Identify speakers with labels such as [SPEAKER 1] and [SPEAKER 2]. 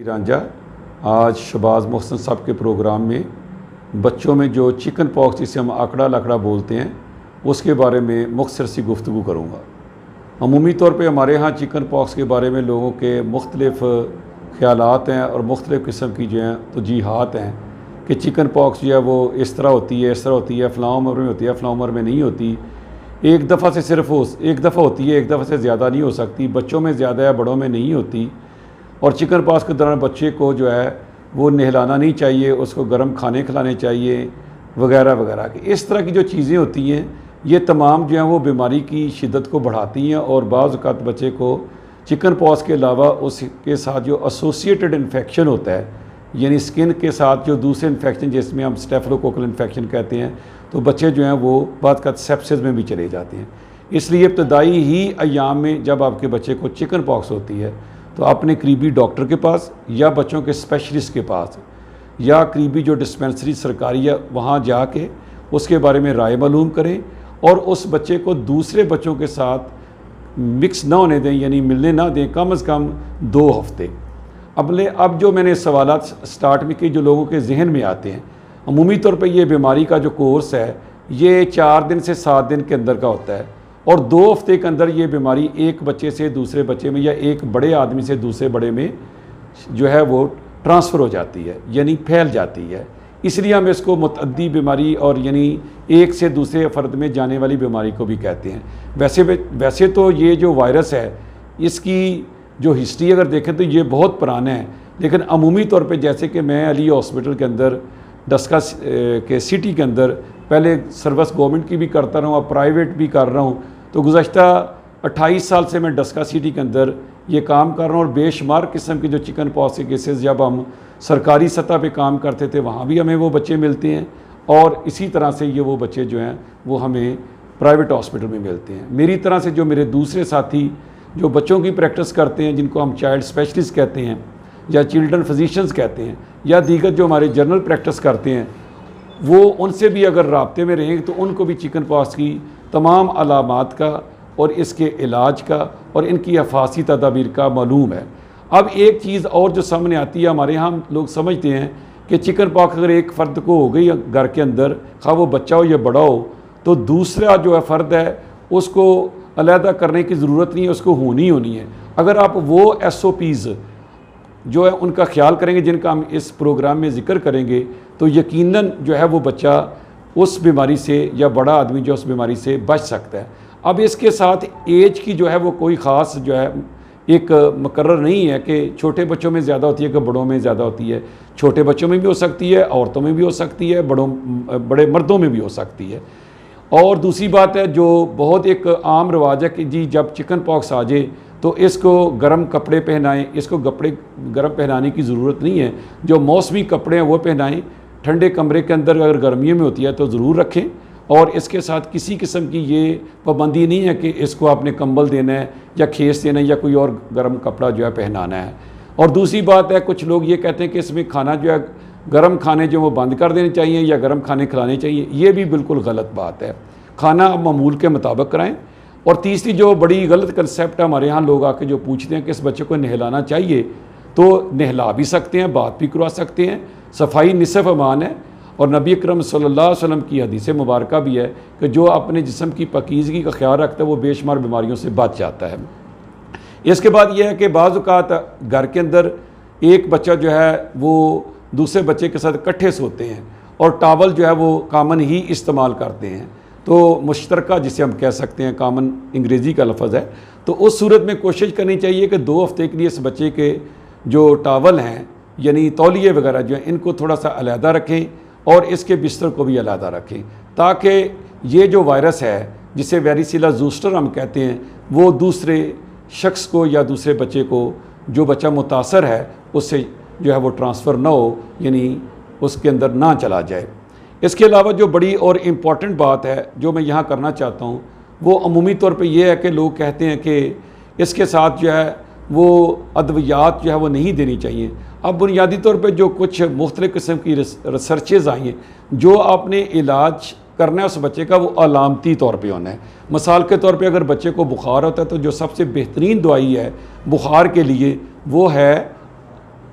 [SPEAKER 1] رانجھا آج شہباز محسن صاحب کے پروگرام میں بچوں میں جو چکن پاکس جسے ہم آکڑا لکڑا بولتے ہیں اس کے بارے میں مختصر سی گفتگو کروں گا۔ عمومی طور پہ ہمارے ہاں چکن پاکس کے بارے میں لوگوں کے مختلف خیالات ہیں اور مختلف قسم کی جو ہیں توجیحات ہیں کہ چکن پاکس جو ہے وہ اس طرح ہوتی ہے فلاں عمر میں ہوتی ہے فلاں عمر میں نہیں ہوتی، ایک دفعہ سے صرف ایک دفعہ ہوتی ہے، ایک دفعہ سے زیادہ نہیں ہو سکتی، بچوں میں زیادہ ہے بڑوں میں نہیں ہوتی، اور چکن پاکس کے دوران بچے کو جو ہے وہ نہلانا نہیں چاہیے، اس کو گرم کھانے کھلانے چاہیے وغیرہ وغیرہ۔ اس طرح کی جو چیزیں ہوتی ہیں یہ تمام جو ہیں وہ بیماری کی شدت کو بڑھاتی ہیں، اور بعض اوقات بچے کو چکن پاکس کے علاوہ اس کے ساتھ جو ایسوسیٹڈ انفیکشن ہوتا ہے، یعنی سکن کے ساتھ جو دوسرے انفیکشن جس میں ہم اسٹیفلوکوکل انفیکشن کہتے ہیں، تو بچے جو ہیں وہ بعض اوقات سیپسس میں بھی چلے جاتے ہیں۔ اس لیے ابتدائی ہی ایام میں جب آپ کے بچے کو چکن پاکس ہوتی ہے تو اپنے قریبی ڈاکٹر کے پاس یا بچوں کے اسپیشلسٹ کے پاس یا قریبی جو ڈسپینسری سرکاری ہے وہاں جا کے اس کے بارے میں رائے معلوم کریں، اور اس بچے کو دوسرے بچوں کے ساتھ مکس نہ ہونے دیں، یعنی ملنے نہ دیں کم از کم 2 ہفتے۔ اب جو میں نے سوالات سٹارٹ میں کی جو لوگوں کے ذہن میں آتے ہیں، عمومی طور پہ یہ بیماری کا جو کورس ہے یہ 4 دن سے 7 دن کے اندر کا ہوتا ہے، اور 2 ہفتے کے اندر یہ بیماری ایک بچے سے دوسرے بچے میں یا ایک بڑے آدمی سے دوسرے بڑے میں جو ہے وہ ٹرانسفر ہو جاتی ہے، یعنی پھیل جاتی ہے۔ اس لیے ہم اس کو متعدی بیماری اور یعنی ایک سے دوسرے فرد میں جانے والی بیماری کو بھی کہتے ہیں۔ ویسے تو یہ جو وائرس ہے اس کی جو ہسٹری اگر دیکھیں تو یہ بہت پرانا ہے، لیکن عمومی طور پہ جیسے کہ میں علی ہاسپٹل کے اندر ڈسکا کے سٹی کے اندر پہلے سروس گورنمنٹ کی بھی کرتا رہا ہوں، اب پرائیویٹ بھی کر رہا ہوں، تو گزشتہ 28 سال سے میں ڈسکا سٹی کے اندر یہ کام کر رہا ہوں، اور بے شمار قسم کے جو چکن پاکس کے کیسز جب ہم سرکاری سطح پہ کام کرتے تھے وہاں بھی ہمیں وہ بچے ملتے ہیں، اور اسی طرح سے یہ وہ بچے جو ہیں وہ ہمیں پرائیویٹ ہاسپٹل میں ملتے ہیں۔ میری طرح سے جو میرے دوسرے ساتھی جو بچوں کی پریکٹس کرتے ہیں جن کو ہم چائلڈ اسپیشلسٹ کہتے ہیں یا چلڈرن فزیشنز کہتے ہیں، یا دیگر جو ہمارے جنرل پریکٹس کرتے ہیں، وہ ان سے بھی اگر رابطے میں رہیں تو ان کو بھی چکن پاکس کی تمام علامات کا اور اس کے علاج کا اور ان کی حفاظتی تدابیر کا معلوم ہے۔ اب ایک چیز اور جو سامنے آتی ہے، ہمارے ہاں لوگ سمجھتے ہیں کہ چکن پاکس اگر ایک فرد کو ہو گئی گھر کے اندر، خواہ وہ بچہ ہو یا بڑا ہو، تو دوسرا جو ہے فرد ہے اس کو علیحدہ کرنے کی ضرورت نہیں ہے، اس کو ہونی ہے۔ اگر آپ وہ SOPs جو ہے ان کا خیال کریں گے جن کا ہم اس پروگرام میں ذکر کریں گے، تو یقیناً جو ہے وہ بچہ اس بیماری سے یا بڑا آدمی جو اس بیماری سے بچ سکتا ہے۔ اب اس کے ساتھ ایج کی جو ہے وہ کوئی خاص جو ہے ایک مقرر نہیں ہے کہ چھوٹے بچوں میں زیادہ ہوتی ہے کہ بڑوں میں زیادہ ہوتی ہے، چھوٹے بچوں میں بھی ہو سکتی ہے، عورتوں میں بھی ہو سکتی ہے، بڑے مردوں میں بھی ہو سکتی ہے۔ اور دوسری بات ہے جو بہت ایک عام رواج ہے کہ جی جب چکن پاکس آ جائے تو اس کو گرم کپڑے پہنائیں، اس کو کپڑے گرم پہنانے کی ضرورت نہیں ہے، جو موسمی کپڑے ہیں وہ پہنائیں، ٹھنڈے کمرے کے اندر اگر گرمیوں میں ہوتی ہے تو ضرور رکھیں، اور اس کے ساتھ کسی قسم کی یہ پابندی نہیں ہے کہ اس کو آپ نے کمبل دینا ہے یا کھیس دینا ہے یا کوئی اور گرم کپڑا جو ہے پہنانا ہے۔ اور دوسری بات ہے کچھ لوگ یہ کہتے ہیں کہ اس میں کھانا جو ہے گرم کھانے جو وہ بند کر دینے چاہیے یا گرم کھانے کھلانے چاہیے، یہ بھی بالکل غلط بات ہے۔ کھانا آپ معمول کے مطابق کرائیں۔ اور تیسری جو بڑی غلط کنسیپٹ ہے ہمارے ہاں لوگ آ کے جو پوچھتے ہیں کہ اس بچے کو نہلانا چاہیے، تو نہلا بھی سکتے ہیں، بات بھی کروا سکتے ہیں، صفائی نصف ایمان ہے، اور نبی اکرم صلی اللہ علیہ وسلم کی حدیث مبارکہ بھی ہے کہ جو اپنے جسم کی پاکیزگی کا خیال رکھتا ہے وہ بے شمار بیماریوں سے بچ جاتا ہے۔ اس کے بعد یہ ہے کہ بعض اوقات گھر کے اندر ایک بچہ جو ہے وہ دوسرے بچے کے ساتھ اکٹھے سوتے ہیں اور ٹاول جو ہے وہ کامن ہی استعمال کرتے ہیں، تو مشترکہ جسے ہم کہہ سکتے ہیں، کامن انگریزی کا لفظ ہے، تو اس صورت میں کوشش کرنی چاہیے کہ 2 ہفتے کے لیے اس بچے کے جو ٹاول ہیں یعنی تولیے وغیرہ جو ہیں ان کو تھوڑا سا علیحدہ رکھیں اور اس کے بستر کو بھی علیحدہ رکھیں، تاکہ یہ جو وائرس ہے جسے ویریسیلا زوسٹر ہم کہتے ہیں وہ دوسرے شخص کو یا دوسرے بچے کو جو بچہ متاثر ہے اس سے جو ہے وہ ٹرانسفر نہ ہو، یعنی اس کے اندر نہ چلا جائے۔ اس کے علاوہ جو بڑی اور امپورٹنٹ بات ہے جو میں یہاں کرنا چاہتا ہوں وہ عمومی طور پہ یہ ہے کہ لوگ کہتے ہیں کہ اس کے ساتھ جو ہے وہ ادویات جو ہے وہ نہیں دینی چاہیے۔ اب بنیادی طور پہ جو کچھ مختلف قسم کی ریسرچز آئی ہیں، جو آپ نے علاج کرنا ہے اس بچے کا وہ علامتی طور پہ ہونا ہے۔ مثال کے طور پہ اگر بچے کو بخار ہوتا ہے تو جو سب سے بہترین دوائی ہے بخار کے لیے وہ ہے